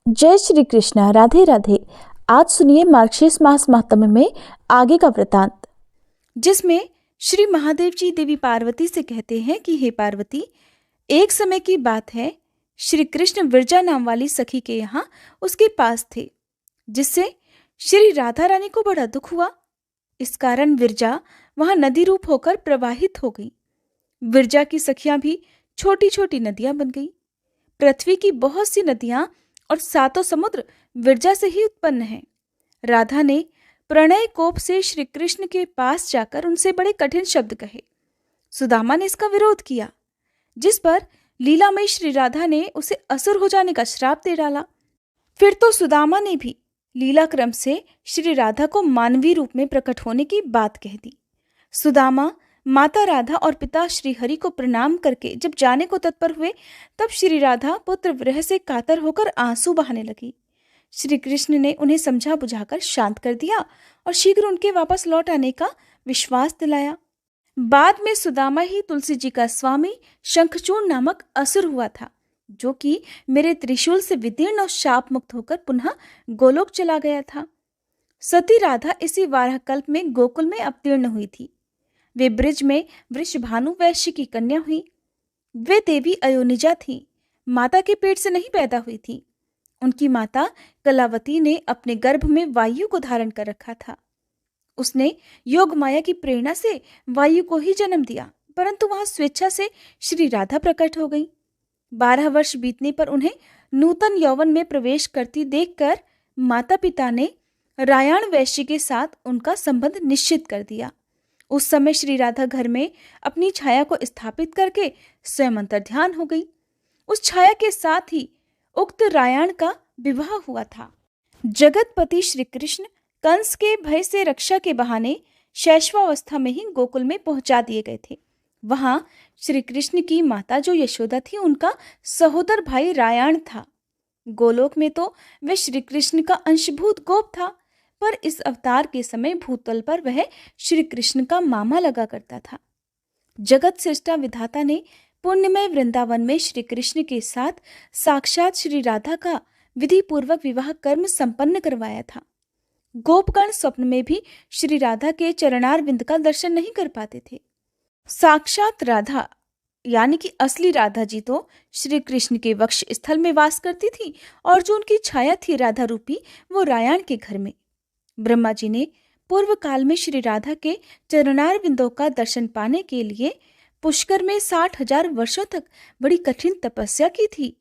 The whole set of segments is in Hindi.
जय श्री कृष्णा। राधे राधे। आज सुनिए मार्गशीर्ष मास महात्म्य में आगे का वृतांत, जिसमें श्री महादेव जी देवी पार्वती से कहते हैं कि हे पार्वती, एक समय की बात है, श्री कृष्ण विरजा नाम वाली सखी के यहाँ उसके पास थे, जिससे श्री राधा रानी को बड़ा दुख हुआ। इस कारण विरजा वहां नदी रूप होकर प्रवाहित हो गई। विरजा की सखियां भी छोटी छोटी नदियां बन गई। पृथ्वी की बहुत सी नदियां और सातों समुद्र विरजा से ही उत्पन्न हैं। राधा ने प्रणय कोप से श्री कृष्ण के पास जाकर उनसे बड़े कठिन शब्द कहे। सुदामा ने इसका विरोध किया, जिस पर लीलामयी श्री राधा ने उसे असुर हो जाने का श्राप दे डाला। फिर तो सुदामा ने भी लीला क्रम से श्री राधा को मानवीय रूप में प्रकट होने की बात कह दी। सुदामा माता राधा और पिता श्री हरि को प्रणाम करके जब जाने को तत्पर हुए, तब श्री राधा पुत्र विरह से कातर होकर आंसू बहाने लगी। श्री कृष्ण ने उन्हें समझा बुझाकर शांत कर दिया और शीघ्र उनके वापस लौट आने का विश्वास दिलाया। बाद में सुदामा ही तुलसी जी का स्वामी शंखचूर्ण नामक असुर हुआ था, जो कि मेरे त्रिशूल से विदीर्ण और शाप मुक्त होकर पुनः गोलोक चला गया था। सती राधा इसी वाराह कल्प में गोकुल में अवतीर्ण हुई थी। वे ब्रिज में वृषभानु वैश्य की कन्या हुई। वे देवी अयोनिजा थी, माता के पेट से नहीं पैदा हुई थी। उनकी माता कलावती ने अपने गर्भ में वायु को धारण कर रखा था। उसने योग माया की प्रेरणा से वायु को ही जन्म दिया, परंतु वहां स्वेच्छा से श्री राधा प्रकट हो गई। 12 वर्ष बीतने पर उन्हें नूतन यौवन में प्रवेश करती देखकर माता पिता ने रायाण वैश्य के साथ उनका संबंध निश्चित कर दिया। उस समय श्री राधा घर में अपनी छाया को स्थापित करके स्वयं अंतर्ध्यान हो गई। उस छाया के साथ ही उक्त रायाण का विवाह हुआ था। जगतपति श्री कृष्ण कंस के भय से रक्षा के बहाने शैशवावस्था में ही गोकुल में पहुंचा दिए गए थे। वहां श्री कृष्ण की माता जो यशोदा थी, उनका सहोदर भाई रायाण था। गोलोक में तो वह श्री कृष्ण का अंशभूत गोप था, पर इस अवतार के समय भूतल पर वह श्री कृष्ण का मामा लगा करता था। जगत सृष्टा विधाता ने पुण्यमय वृंदावन में श्री कृष्ण के साथ साक्षात श्री राधा का विधि पूर्वक विवाह कर्म संपन्न करवाया था। गोपगण स्वप्न में भी श्री राधा के चरणारविंद का दर्शन नहीं कर पाते थे। साक्षात राधा यानी कि असली राधा जी तो श्री कृष्ण के वक्ष स्थल में वास करती थी, और जो उनकी छाया थी राधा रूपी, वो रायाण के घर में। ब्रह्मा जी ने पूर्व काल में श्री राधा के चरणारविंदों का दर्शन पाने के लिए पुष्कर में 60,000 वर्षों तक बड़ी कठिन तपस्या की थी।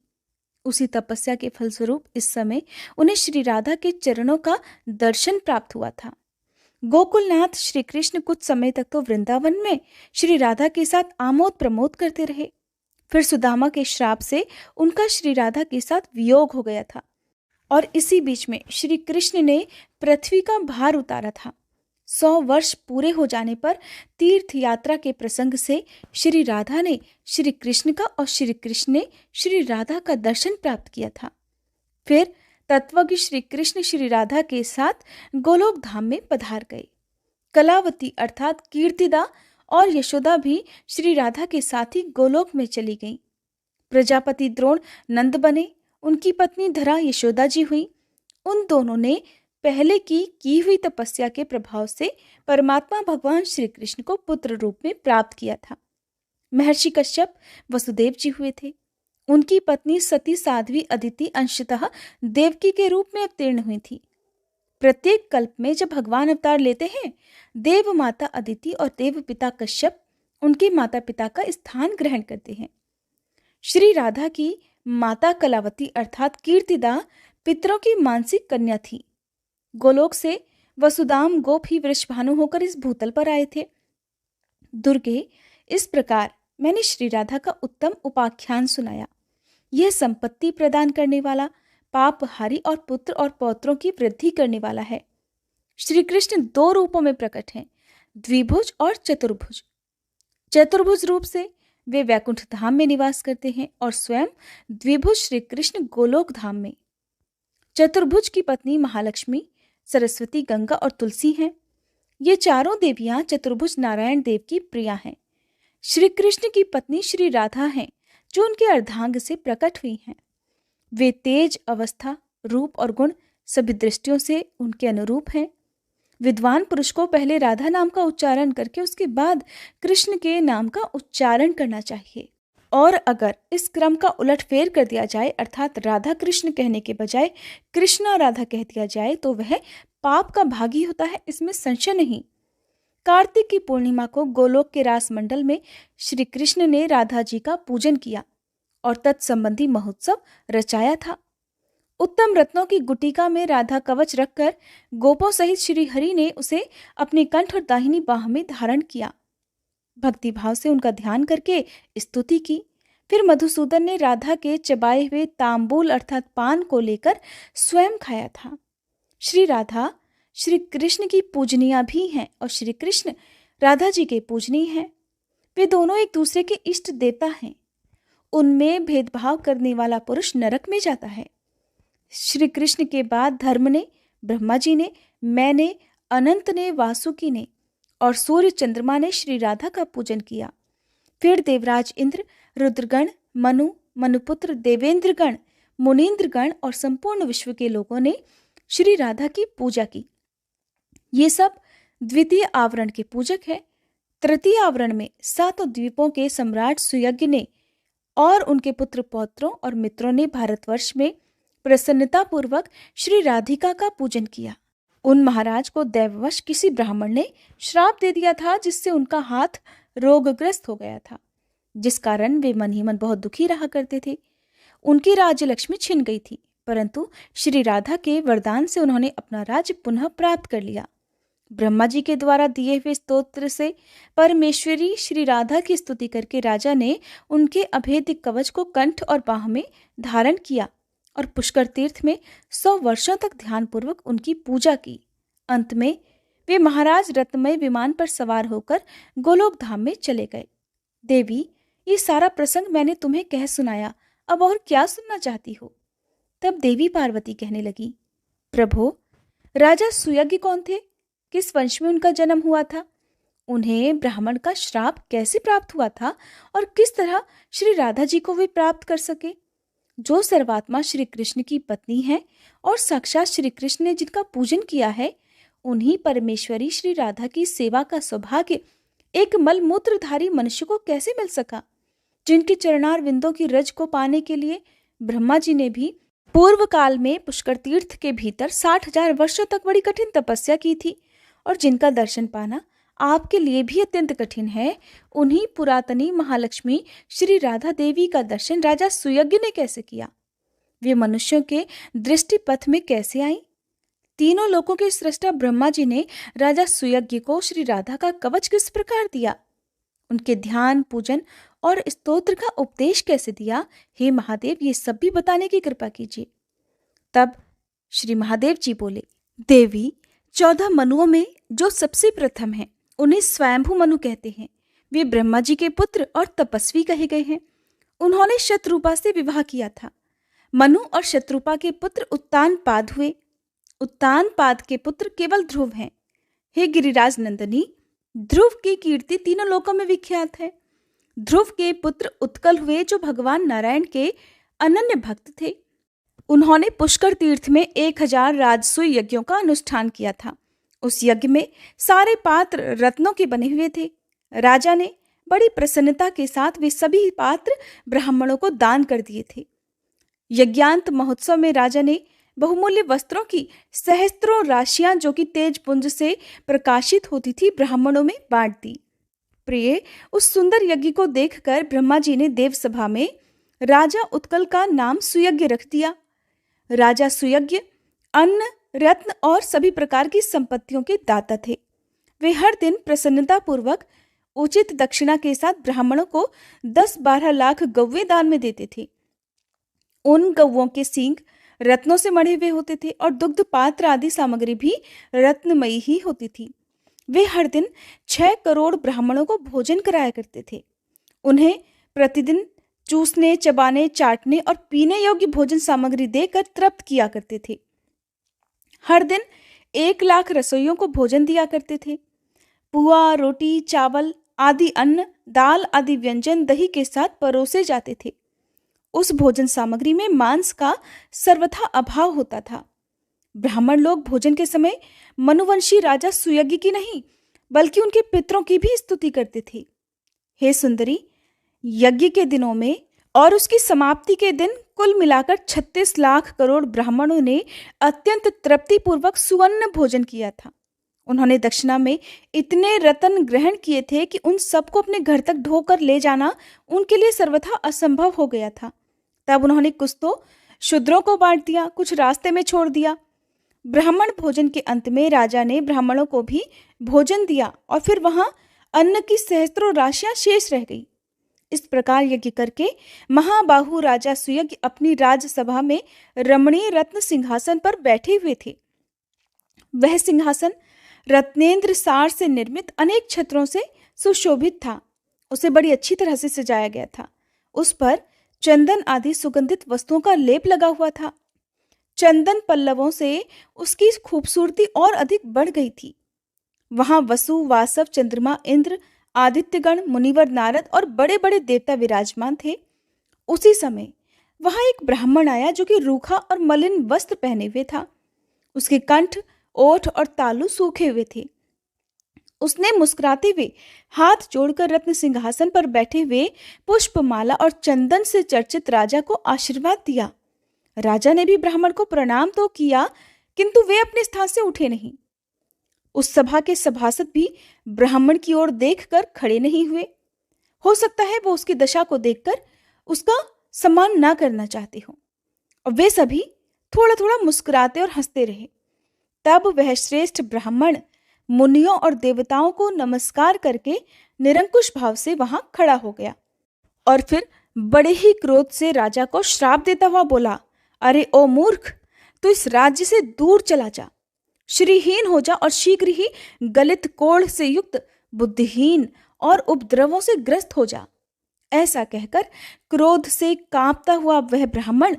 उसी तपस्या के फलस्वरूप इस समय उन्हें श्री राधा के चरणों का दर्शन प्राप्त हुआ था। गोकुलनाथ श्री कृष्ण कुछ समय तक तो वृंदावन में श्री राधा के साथ आमोद प्रमोद करते रहे। फिर सुदामा के श्राप से उनका श्री राधा के साथ वियोग हो गया था, और इसी बीच में श्री कृष्ण ने पृथ्वी का भार उतारा था। 100 वर्ष पूरे हो जाने पर तीर्थ यात्रा के प्रसंग से श्री राधा ने श्री कृष्ण का और श्री कृष्ण ने श्री राधा का दर्शन प्राप्त किया था। फिर तत्वज्ञ श्री कृष्ण श्री राधा के साथ गोलोक धाम में पधार गए। कलावती अर्थात कीर्तिदा और यशोदा भी श्री राधा के साथ ही गोलोक में चली गईं। प्रजापति द्रोण नंद बने, उनकी पत्नी धरा यशोदा जी हुई। उन दोनों ने पहले की हुई तपस्या के प्रभाव से परमात्मा भगवान श्री कृष्ण को पुत्र रूप में प्राप्त किया था। महर्षि कश्यप वसुदेव जी हुए थे। उनकी पत्नी सती साध्वी अदिति अंशतः देवकी के रूप में अवतीर्ण हुई थी। प्रत्येक कल्प में जब भगवान अवतार लेते हैं, देव माता अदिति और देव पिता कश्यप उनके माता पिता का स्थान ग्रहण करते हैं। श्री राधा की माता कलावती अर्थात कीर्तिदा पितरों की मानसिक कन्या थी। गोलोक से वसुदाम गोप ही वृषभानु होकर इस भूतल पर आए थे। दुर्गे, इस प्रकार मैंने श्री राधा का उत्तम उपाख्यान सुनाया। यह संपत्ति प्रदान करने वाला, पापहारी और पुत्र और पौत्रों की वृद्धि करने वाला है। श्री कृष्ण 2 रूपों में प्रकट हैं, द्विभुज और चतुर्भुज। चतुर्भुज रूप से वे वैकुंठ धाम में निवास करते हैं और स्वयं द्विभुज श्री कृष्ण गोलोक धाम में। चतुर्भुज की पत्नी महालक्ष्मी, सरस्वती, गंगा और तुलसी हैं। ये चारों देवियां चतुर्भुज नारायण देव की प्रिया हैं। श्री कृष्ण की पत्नी श्री राधा हैं, जो उनके अर्धांग से प्रकट हुई हैं। वे तेज अवस्था, रूप और गुण सभी दृष्टियों से उनके अनुरूप हैं। विद्वान पुरुष को पहले राधा नाम का उच्चारण करके उसके बाद कृष्ण के नाम का उच्चारण करना चाहिए। और अगर इस क्रम का उलटफेर कर दिया जाए, अर्थात राधा कृष्ण कहने के बजाय कृष्ण और राधा कह दिया जाए, तो वह पाप का भागी होता है, इसमें संशय नहीं। कार्तिक की पूर्णिमा को गोलोक के रास मंडल में श्री कृष्ण ने राधा जी का पूजन किया और तत्संबंधी महोत्सव रचाया था। उत्तम रत्नों की गुटिका में राधा कवच रखकर गोपों सहित श्री हरि ने उसे अपने कंठ और दाहिनी बाह में धारण किया। भक्ति भाव से उनका ध्यान करके स्तुति की। फिर मधुसूदन ने राधा के चबाए हुए तांबूल अर्थात पान को लेकर स्वयं खाया था। श्री राधा श्री कृष्ण की पूजनीया भी हैं और श्री कृष्ण राधा जी के पूजनीय हैं। वे दोनों एक दूसरे के इष्ट देवता हैं। उनमें भेदभाव करने वाला पुरुष नरक में जाता है। श्री कृष्ण के बाद धर्म ने, ब्रह्मा जी ने, मैंने, अनंत ने, वासुकी ने और सूर्य चंद्रमा ने श्री राधा का पूजन किया। फिर देवराज इंद्र, रुद्रगण, मनु, मनुपुत्र, देवेंद्रगण, मुनीन्द्रगण और संपूर्ण विश्व के लोगों ने श्री राधा की पूजा की। ये सब द्वितीय आवरण के पूजक है। तृतीय आवरण में 7 द्वीपों के सम्राट सुयज्ञ ने और उनके पुत्र पौत्रों और मित्रों ने भारतवर्ष में प्रसन्नता पूर्वक श्री राधिका का पूजन किया। उन महाराज को दैववश किसी ब्राह्मण ने श्राप दे दिया था, जिससे उनका हाथ रोगग्रस्त हो गया था, जिस कारण वे मन ही मन बहुत दुखी रहा करते थे। उनकी राज्य लक्ष्मी छिन गई थी, परंतु श्री राधा के वरदान से उन्होंने अपना राज्य पुनः प्राप्त कर लिया। ब्रह्मा जी के द्वारा दिए हुए स्तोत्र से परमेश्वरी श्री राधा की स्तुति करके राजा ने उनके अभेद्य कवच को कंठ और बाह में धारण किया और पुष्कर तीर्थ में 100 वर्षों तक ध्यानपूर्वक उनकी पूजा की। अंत में वे महाराज रत्नमय विमान पर सवार होकर गोलोक धाम में चले गए। देवी, ये सारा प्रसंग मैंने तुम्हें कह सुनाया, अब और क्या सुनना चाहती हो? तब देवी पार्वती कहने लगी, प्रभो, राजा सुयज्ञ कौन थे? किस वंश में उनका जन्म हुआ था? उन्हें ब्राह्मण का श्राप कैसे प्राप्त हुआ था और किस तरह श्री राधा जी को वे प्राप्त कर सके? जो सर्वात्मा श्री कृष्ण की पत्नी है और साक्षात श्री कृष्ण ने जिनका पूजन किया है, उन्हीं परमेश्वरी श्री राधा की सेवा का सौभाग्य एक मलमूत्रधारी मनुष्य को कैसे मिल सका? जिनके चरणार विंदों की रज को पाने के लिए ब्रह्मा जी ने भी पूर्व काल में पुष्कर तीर्थ के भीतर 60,000 वर्षों तक बड़ी कठिन तपस्या की थी और जिनका दर्शन पाना आपके लिए भी अत्यंत कठिन है, उन्हीं पुरातनी महालक्ष्मी श्री राधा देवी का दर्शन राजा सुयज्ञ ने कैसे किया? वे मनुष्यों के दृष्टि पथ में कैसे आई? तीनों लोकों के सृष्टा ब्रह्मा जी ने राजा सुयज्ञ को श्री राधा का कवच किस प्रकार दिया? उनके ध्यान, पूजन और स्तोत्र का उपदेश कैसे दिया? हे महादेव, ये सब भी बताने की कृपा कीजिए। तब श्री महादेव जी बोले, देवी, 14 मनुओं में जो सबसे प्रथम है उन्हें स्वयंभू मनु कहते हैं। वे ब्रह्मा जी के पुत्र और तपस्वी कहे गए हैं। उन्होंने शत्रुपा से विवाह किया था। मनु और शत्रुपा के पुत्र उत्तानपाद हुए। उत्तानपाद के पुत्र केवल ध्रुव हैं। हे गिरिराज नंदनी, ध्रुव की कीर्ति तीनों लोकों में विख्यात है। ध्रुव के पुत्र उत्कल हुए, जो भगवान नारायण के अनन्य भक्त थे। उन्होंने पुष्कर तीर्थ में 1000 राजसूय यज्ञों का अनुष्ठान किया था। उस यज्ञ में सारे पात्र रत्नों के बने हुए थे। राजा ने बड़ी प्रसन्नता के साथ वे सभी पात्र ब्राह्मणों को दान कर दिए थे। यज्ञांत महोत्सव में राजा ने बहुमूल्य वस्त्रों की सहस्त्रों राशियां, जो कि तेज पुंज से प्रकाशित होती थी, ब्राह्मणों में बांट दी। प्रिय, उस सुंदर यज्ञ को देखकर ब्रह्मा जी ने देव सभा में राजा उत्कल का नाम सुयज्ञ रख दिया। राजा सुयज्ञ अन्न, रत्न और सभी प्रकार की संपत्तियों के दाता थे। वे हर दिन प्रसन्नता पूर्वक उचित दक्षिणा के साथ ब्राह्मणों को 10-12 लाख गौवें दान में देते थे। उन गौवों के सींग रत्नों से मढ़े हुए होते थे और दुग्ध पात्र आदि सामग्री भी रत्नमयी ही होती थी। वे हर दिन 6 करोड़ ब्राह्मणों को भोजन कराया करते थे। उन्हें प्रतिदिन चूसने, चबाने, चाटने और पीने योग्य भोजन सामग्री देकर तृप्त किया करते थे। हर दिन 1 लाख रसोइयों को भोजन दिया करते थे। पुआ, रोटी, चावल आदि अन्न, दाल आदि व्यंजन दही के साथ परोसे जाते थे। उस भोजन सामग्री में मांस का सर्वथा अभाव होता था। ब्राह्मण लोग भोजन के समय मनुवंशी राजा सुयज्ञ की नहीं बल्कि उनके पितरों की भी स्तुति करते थे। हे सुंदरी, यज्ञ के दिनों में और उसकी समाप्ति के दिन कुल मिलाकर 36 लाख करोड़ ब्राह्मणों ने अत्यंत तृप्तिपूर्वक सुवर्ण भोजन किया था। उन्होंने दक्षिणा में इतने रत्न ग्रहण किए थे कि उन सबको अपने घर तक ढोकर ले जाना उनके लिए सर्वथा असंभव हो गया था। तब उन्होंने कुछ तो शूद्रों को बांट दिया, कुछ रास्ते में छोड़ दिया। ब्राह्मण भोजन के अंत में राजा ने ब्राह्मणों को भी भोजन दिया और फिर वहां अन्न की सहस्त्रों राशियां शेष रह गई। इस प्रकार यज्ञ करके महाबाहु राजा सुयज्ञ अपनी राजसभा में रमणीय रत्न सिंहासन पर बैठे हुए थे। वह सिंहासन रत्नेंद्र सार से निर्मित अनेक छत्रों से सुशोभित था। उसे बड़ी अच्छी तरह से सजाया गया था। उस पर चंदन आदि सुगंधित वस्तुओं का लेप लगा हुआ था। चंदन पल्लवों से उसकी खूबसूरती और अधिक बढ़ गई थी। वहां वसु, वासव, चंद्रमा, इंद्र, आदित्यगण, मुनिवर, नारद और बड़े बड़े देवता विराजमान थे। उसी समय वहां एक ब्राह्मण आया जो कि रूखा और मलिन वस्त्र पहने हुए था। उसके कंठ, ओठ और तालु सूखे हुए थे। उसने मुस्कुराते हुए हाथ जोड़कर रत्न सिंहासन पर बैठे हुए पुष्पमाला और चंदन से चर्चित राजा को आशीर्वाद दिया। राजा ने भी ब्राह्मण को प्रणाम तो किया, किंतु वे अपने स्थान से उठे नहीं। उस सभा के सभासद भी ब्राह्मण की ओर देखकर खड़े नहीं हुए। हो सकता है वो उसकी दशा को देखकर उसका सम्मान ना करना चाहते हो, और वे सभी थोड़ा थोड़ा मुस्कुराते और हंसते रहे। तब वह श्रेष्ठ ब्राह्मण मुनियों और देवताओं को नमस्कार करके निरंकुश भाव से वहां खड़ा हो गया और फिर बड़े ही क्रोध से राजा को श्राप देता हुआ बोला, अरे ओ मूर्ख, तू इस राज्य से दूर चला जा, श्रीहीन हो जा और शीघ्र ही गलित कोढ़ से युक्त बुद्धिहीन और उपद्रवों से ग्रस्त हो जा। ऐसा कहकर क्रोध से कांपता हुआ वह ब्राह्मण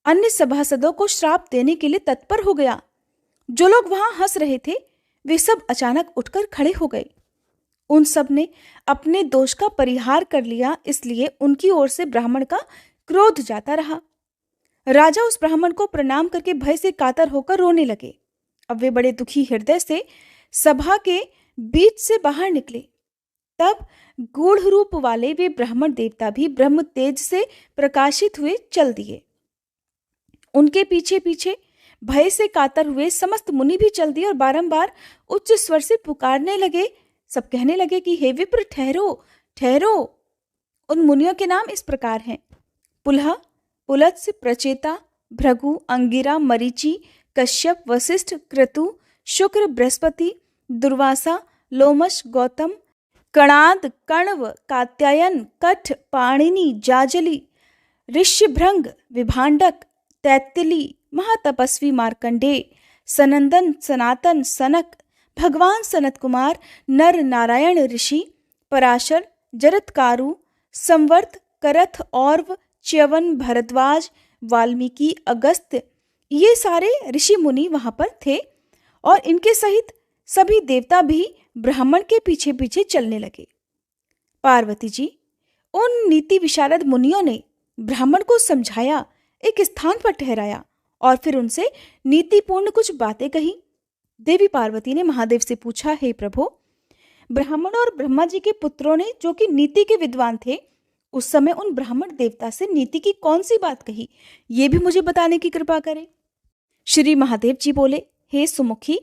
अन्य सभासदों को श्राप देने के लिए तत्पर हो गया। जो लोग वहां हंस रहे थे वे सब अचानक उठकर खड़े हो गए। उन सब ने अपने दोष का परिहार कर लिया, इसलिए उनकी ओर से ब्राह्मण का क्रोध जाता रहा। राजा उस ब्राह्मण को प्रणाम करके भय से कातर होकर रोने लगे। अब वे बड़े दुखी हृदय से सभा के बीच से बाहर निकले। तब गूढ़ रूप वाले वे ब्राह्मण देवता भी ब्रह्म तेज से प्रकाशित हुए चल दिए। उनके पीछे पीछे भय से कातर हुए समस्त मुनि भी चल दिए और बारंबार उच्च स्वर से पुकारने लगे। सब कहने लगे कि हे विप्र, ठहरो ठहरो। उन मुनियों के नाम इस प्रकार हैं: पुलह, पुलत्स्य, प्रचेता, भृगु, अंगिरा, मरीचि, कश्यप, वशिष्ठ, क्रतु, शुक्र, बृहस्पति, दुर्वासा, लोमश, गौतम, कणाद, कण्व, कात्यायन, कठ, पाणिनि, जाजलि, ऋष्यभृंग, विभांडक, तैत्तिली, महातपस्वी मार्कंडेय, सनंदन, सनातन, सनक, भगवान सनत कुमार, नर नारायण ऋषि, पराशर, जरत्कारु, संवर्त, करथ, और्व, च्यवन, भरद्वाज, वाल्मीकि, अगस्त्य, ये सारे ऋषि मुनि वहां पर थे और इनके सहित सभी देवता भी ब्राह्मण के पीछे पीछे चलने लगे। पार्वती जी, उन नीति विशारद मुनियों ने ब्राह्मण को समझाया, एक स्थान पर ठहराया और फिर उनसे नीतिपूर्ण कुछ बातें कही। देवी पार्वती ने महादेव से पूछा, हे प्रभु, ब्राह्मण और ब्रह्मा जी के पुत्रों ने जो कि नीति के विद्वान थे, उस समय उन ब्राह्मण देवता से नीति की कौन सी बात कही, ये भी मुझे बताने की कृपा करें। श्री महादेव जी बोले, हे सुमुखी,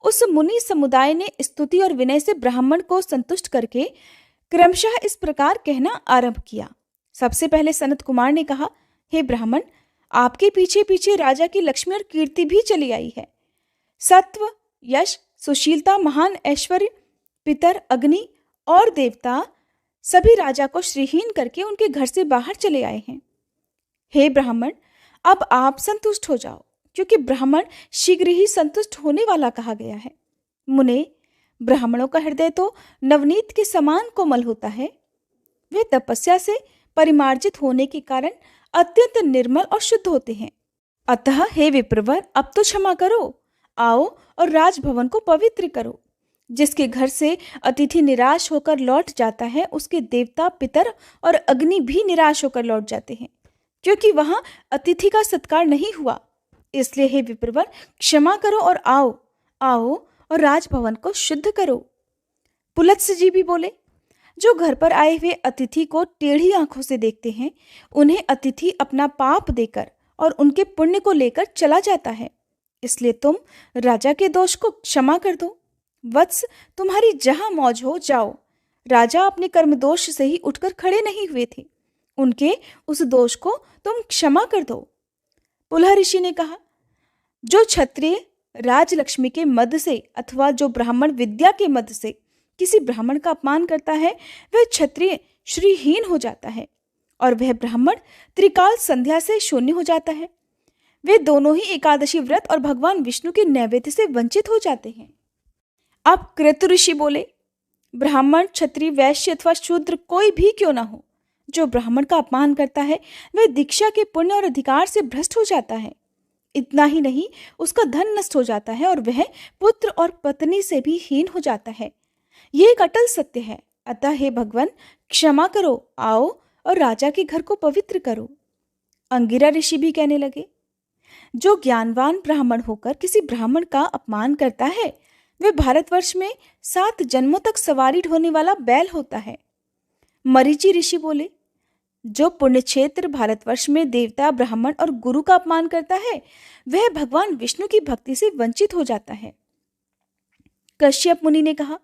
उस मुनि समुदाय ने स्तुति और विनय से ब्राह्मण को संतुष्ट करके क्रमशः इस प्रकार कहना आरंभ किया। सबसे पहले सनत कुमार ने कहा, हे ब्राह्मण, आपके पीछे पीछे राजा की लक्ष्मी और कीर्ति भी चली आई है। सत्व, यश, सुशीलता, महान ऐश्वर्य, पितर, अग्नि और देवता सभी राजा को श्रीहीन करके उनके घर से बाहर चले आए हैं। हे ब्राह्मण, अब आप संतुष्ट हो जाओ, क्योंकि ब्राह्मण शीघ्र ही संतुष्ट होने वाला कहा गया है। मुने, ब्राह्मणों का हृदय तो नवनीत के समान कोमल होता है। वे तपस्या से परिमार्जित होने के कारण अत्यंत निर्मल और शुद्ध होते हैं। अतः हे विप्रवर, अब तो क्षमा करो, आओ और राजभवन को पवित्र करो। जिसके घर से अतिथि निराश होकर लौट जाता है, उसके देवता, पितर और अग्नि भी निराश होकर लौट जाते हैं। क्योंकि वहां अतिथि का सत्कार नहीं हुआ। इसलिए हे विप्रवर, क्षमा करो और आओ आओ और राजभवन को शुद्ध करो। पुलत्स्य जी भी बोले, जो घर पर आए हुए अतिथि को टेढ़ी आंखों से देखते हैं, उन्हें अतिथि अपना पाप देकर और उनके पुण्य को लेकर चला जाता है। इसलिए तुम राजा के दोष को क्षमा कर दो। वत्स, तुम्हारी जहां मौज हो जाओ। राजा अपने कर्म दोष से ही उठकर खड़े नहीं हुए थे, उनके उस दोष को तुम क्षमा कर दो। पुलह ऋषि ने कहा, जो क्षत्रिय राजलक्ष्मी के मद से अथवा जो ब्राह्मण विद्या के मद से किसी ब्राह्मण का अपमान करता है, वह क्षत्रिय श्रीहीन हो जाता है और वह ब्राह्मण त्रिकाल संध्या से शून्य हो जाता है। वे दोनों ही एकादशी व्रत और भगवान विष्णु के नैवेद्य से वंचित हो जाते हैं। अब कृत ऋषि बोले, ब्राह्मण, क्षत्रिय, वैश्य अथवा शूद्र कोई भी क्यों ना हो, जो ब्राह्मण का अपमान करता है वह दीक्षा के पुण्य और अधिकार से भ्रष्ट हो जाता है। इतना ही नहीं, उसका धन नष्ट हो जाता है और वह पुत्र और पत्नी से भी हीन हो जाता है। ये एक अटल सत्य है। अतः हे भगवान, क्षमा करो, आओ और राजा के घर को पवित्र करो। अंगिरा ऋषि भी कहने लगे, जो ज्ञानवान ब्राह्मण होकर किसी ब्राह्मण का अपमान करता है, वह भारतवर्ष में 7 जन्मों तक सवारी ढोने वाला बैल होता है। मरीचि ऋषि बोले, जो पुण्य क्षेत्र भारतवर्ष में देवता, ब्राह्मण और गुरु का अपमान करता है, वह भगवान विष्णु की भक्ति से वंचित हो जाता है। कश्यप मुनि ने कहा,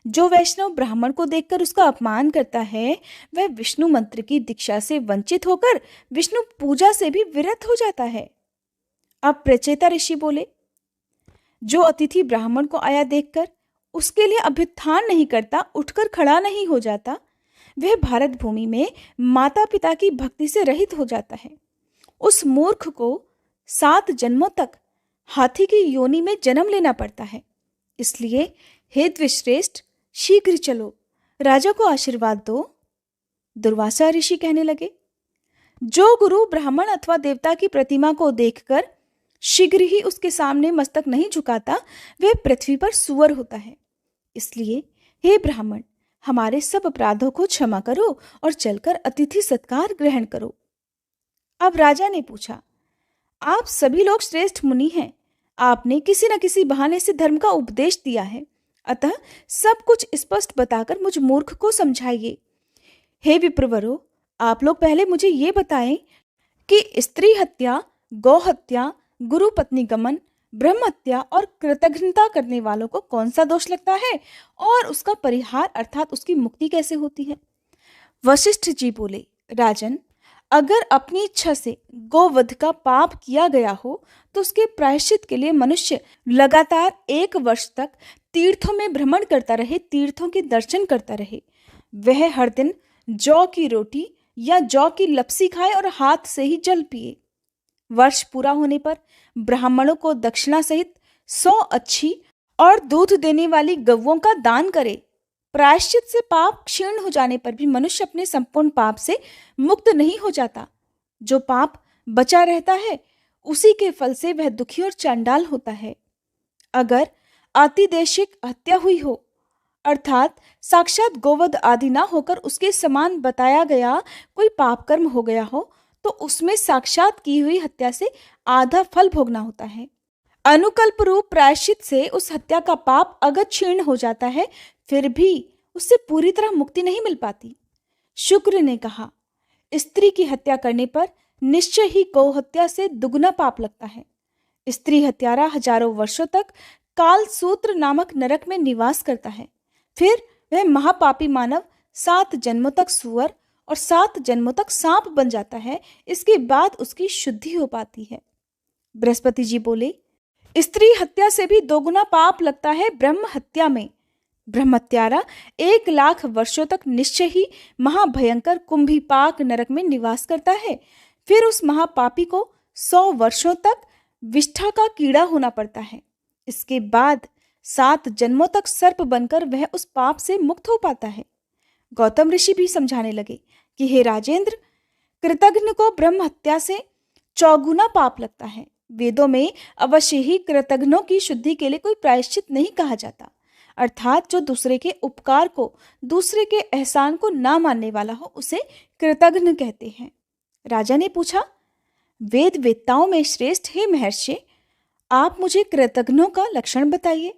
जो वैष्णव ब्राह्मण को देखकर उसका अपमान करता है, वह विष्णु मंत्र की दीक्षा से वंचित होकर विष्णु पूजा से भी विरत हो जाता है। अब प्रचेता ऋषि बोले, जो अतिथि ब्राह्मण को आया देखकर उसके लिए अभ्युत्थान नहीं करता, उठकर खड़ा नहीं हो जाता, वह भारत भूमि में माता पिता की भक्ति से रहित हो जाता है। उस मूर्ख को 7 जन्मों तक हाथी की योनि में जन्म लेना पड़ता है। इसलिए हे द्विश्रेष्ठ, शीघ्र चलो, राजा को आशीर्वाद दो। दुर्वासा ऋषि कहने लगे, जो गुरु ब्राह्मण अथवा देवता की प्रतिमा को देखकर शीघ्र ही उसके सामने मस्तक नहीं झुकाता, वह पृथ्वी पर सुअर होता है। इसलिए हे ब्राह्मण, हमारे सब अपराधों को क्षमा करो और चलकर अतिथि सत्कार ग्रहण करो। अब राजा ने पूछा, आप सभी लोग श्रेष्ठ मुनि हैं, आपने किसी न किसी बहाने से धर्म का उपदेश दिया है, अतः सब कुछ स्पष्ट बताकर मुझ मूर्ख को समझाइए। हे विप्रवरो, आप लोग पहले मुझे ये बताएं कि स्त्री हत्या, गौ हत्या, गुरु पत्नी गमन, ब्रह्म हत्या और कृतघ्नता करने वालों को कौन सा दोष लगता है और उसका परिहार अर्थात उसकी मुक्ति कैसे होती है। वशिष्ठ जी बोले, राजन, अगर अपनी इच्छा से गोवध का पाप किया गया हो तो उसके प्रायश्चित के लिए मनुष्य लगातार 1 वर्ष तक तीर्थों में भ्रमण करता रहे, तीर्थों के दर्शन करता रहे। वह हर दिन जौ की रोटी या जौ की लपसी खाए और हाथ से ही जल पिए। वर्ष पूरा होने पर ब्राह्मणों को दक्षिणा सहित 100 अच्छी और दूध देने वाली गौओं का दान करे। प्रायश्चित से पाप क्षीण हो जाने पर भी मनुष्य अपने संपूर्ण पाप से मुक्त नहीं हो जाता। जो पाप बचा रहता है, उसी के फल से वह दुखी और चांडाल होता है। अगर आतिदेशिक हत्या हुई हो, अर्थात साक्षात गोवध आदि ना होकर उसके समान बताया गया कोई पाप कर्म हो गया हो, तो उसमें साक्षात की हुई हत्या से आधा फल भोगना होता है। अनुकल्प रूप प्रायश्चित से उस हत्या का पाप अगर क्षीण हो जाता है, फिर भी उससे पूरी तरह मुक्ति नहीं मिल पाती। शुक्र ने कहा, स्त्री की हत्या करने पर निश्चय ही गौ हत्या से दुगना पाप लगता है। स्त्री हत्यारा हजारों वर्षों तक काल सूत्र नामक नरक में निवास करता है। फिर वह महापापी मानव 7 जन्मों तक सुअर और 7 जन्मों तक सांप बन जाता है। इसके बाद उसकी शुद्धि हो पाती है। बृहस्पति जी बोले, स्त्री हत्या से भी 2 गुना पाप लगता है ब्रह्म हत्या में। ब्रह्म हत्यारा 1 लाख वर्षों तक निश्चय ही महाभयंकर कुंभीपाक नरक में निवास करता है। फिर उस महापापी को 100 वर्षों तक विष्ठा का कीड़ा होना पड़ता है। इसके बाद 7 जन्मों तक सर्प बनकर वह उस पाप से मुक्त हो पाता है। गौतम ऋषि भी समझाने लगे कि हे राजेंद्र, कृतघ्न को ब्रह्म हत्या से 4 गुना पाप लगता है। वेदों में अवश्य ही कृतघ्नों की शुद्धि के लिए कोई प्रायश्चित नहीं कहा जाता, अर्थात जो दूसरे के उपकार को, दूसरे के एहसान को ना मानने वाला हो, उसे कृतघ्न कहते हैं। राजा ने पूछा, वेद वेत्ताओं में श्रेष्ठ हे महर्षि, आप मुझे कृतघ्नों का लक्षण बताइए।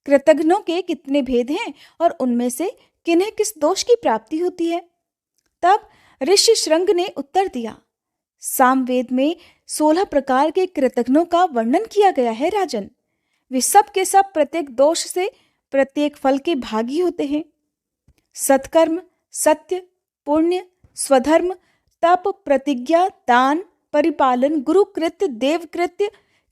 कृतघ्नों के कितने भेद हैं और उनमें से किन्हें किस दोष की प्राप्ति होती है? तब ऋषि श्रृंग ने उत्तर दिया, सामवेद में 16 प्रकार के कृतघ्नों का वर्णन किया गया है राजन। वे सब के सब प्रत्येक दोष से प्रत्येक फल के भागी होते हैं। सत्कर्म, सत्य, पुण्य, स्वधर्म, तप, प्रतिज्ञा, दान, परिपालन, गुरुकृत्य, देवकृत्य,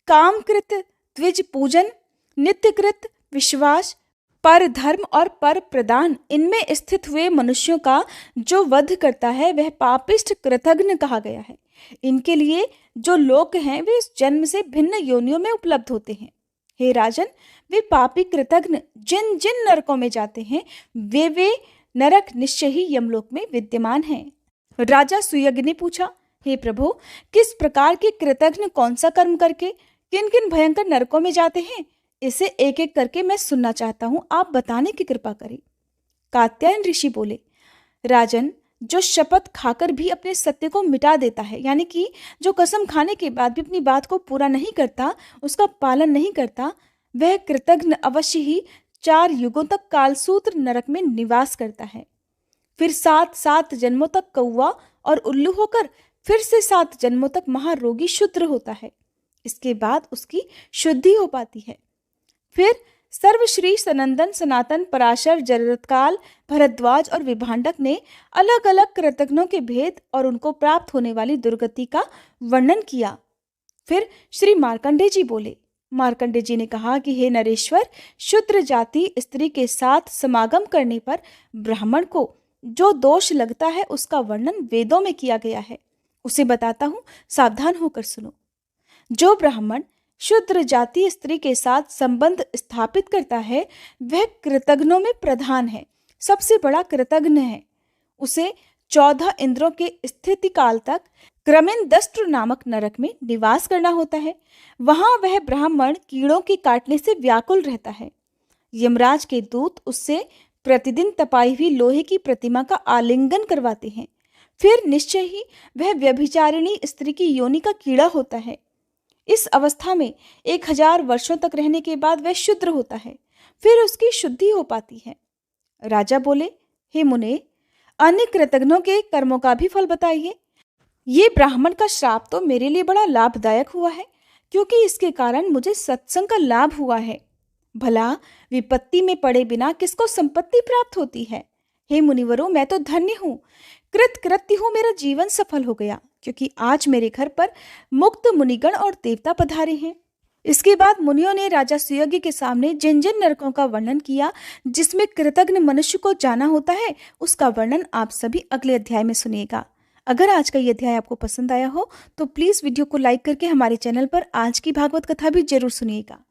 कामकृत्य, द्विज पूजन, नित्यकृत्य, विश्वास, पर धर्म और पर प्रदान, इनमें स्थित हुए मनुष्यों का जो वध करता है वह पापिष्ठ कृतघ्न कहा गया है। इनके लिए जो लोक हैं वे इस जन्म से भिन्न योनियों में उपलब्ध होते हैं। हे राजन, वे पापी कृतघ्न जिन जिन नरकों में जाते हैं वे नरक निश्चय ही यमलोक में विद्यमान हैं। राजा सुयज्ञ ने पूछा, हे प्रभु, किस प्रकार के कृतघ्न कौन सा कर्म करके किन किन भयंकर नरकों में जाते हैं? इसे एक एक करके मैं सुनना चाहता हूं, आप बताने की कृपा करें। कात्यायन ऋषि बोले, राजन, जो शपथ खाकर भी अपने सत्य को मिटा देता है, यानी कि जो कसम खाने के बाद भी अपनी बात को पूरा नहीं करता, उसका पालन नहीं करता, वह कृतघ्न अवश्य ही 4 युगों तक कालसूत्र नरक में निवास करता है। फिर 7 जन्मों तक कौवा और उल्लू होकर फिर से 7 जन्मों तक महारोगी शूद्र होता है। इसके बाद उसकी शुद्धि हो पाती है। फिर सर्वश्री सनंदन, सनातन, पराशर, जरत्काल, भरद्वाज और विभांडक ने अलग अलग कृतघ्नों के भेद और उनको प्राप्त होने वाली दुर्गति का वर्णन किया। फिर श्री मार्कंडेय जी बोले, मार्कंडेय जी ने कहा कि हे नरेश्वर, शूद्र जाति स्त्री के साथ समागम करने पर ब्राह्मण को जो दोष लगता है उसका वर्णन वेदों में किया गया है। उसे बताता हूं, सावधान होकर सुनो। जो ब्राह्मण शूद्र जाति स्त्री के साथ संबंध स्थापित करता है वह कृतघ्नों में प्रधान है, सबसे बड़ा कृतघ्न है। उसे 14 इंद्रों के स्थिति काल तक क्रमेण दस्त्र नामक नरक में निवास करना होता है। वहां वह ब्राह्मण कीड़ों के काटने से व्याकुल रहता है। यमराज के दूत उससे प्रतिदिन तपाई हुई लोहे की प्रतिमा का आलिंगन करवाते हैं। फिर निश्चय ही वह व्यभिचारिणी स्त्री की योनि का कीड़ा होता है। इस अवस्था में 1000 वर्षों तक रहने के बाद वह शूद्र होता है। फिर उसकी शुद्धि हो पाती है। राजा बोले, हे मुने, अन्य कृतघ्नों के कर्मों का भी फल बताइए। ये ब्राह्मण का श्राप तो मेरे लिए बड़ा लाभदायक हुआ है, क्योंकि इसके कारण मुझे सत्संग का लाभ हुआ है। भला विपत्ति में पड़े बिना किसको संपत्ति प्राप्त होती है? हे मुनिवरों, मैं तो धन्य हूँ, कृतकृत्य हूँ, मेरा जीवन सफल हो गया, क्योंकि आज मेरे घर पर मुक्त मुनिगण और देवता पधारे हैं। इसके बाद मुनियों ने राजा सुयज्ञ के सामने जिन जिन नरकों का वर्णन किया जिसमें कृतघ्न मनुष्य को जाना होता है, उसका वर्णन आप सभी अगले अध्याय में सुनिएगा। अगर आज का ये अध्याय आपको पसंद आया हो तो प्लीज़ वीडियो को लाइक करके हमारे चैनल पर आज की भागवत कथा भी जरूर सुनिएगा।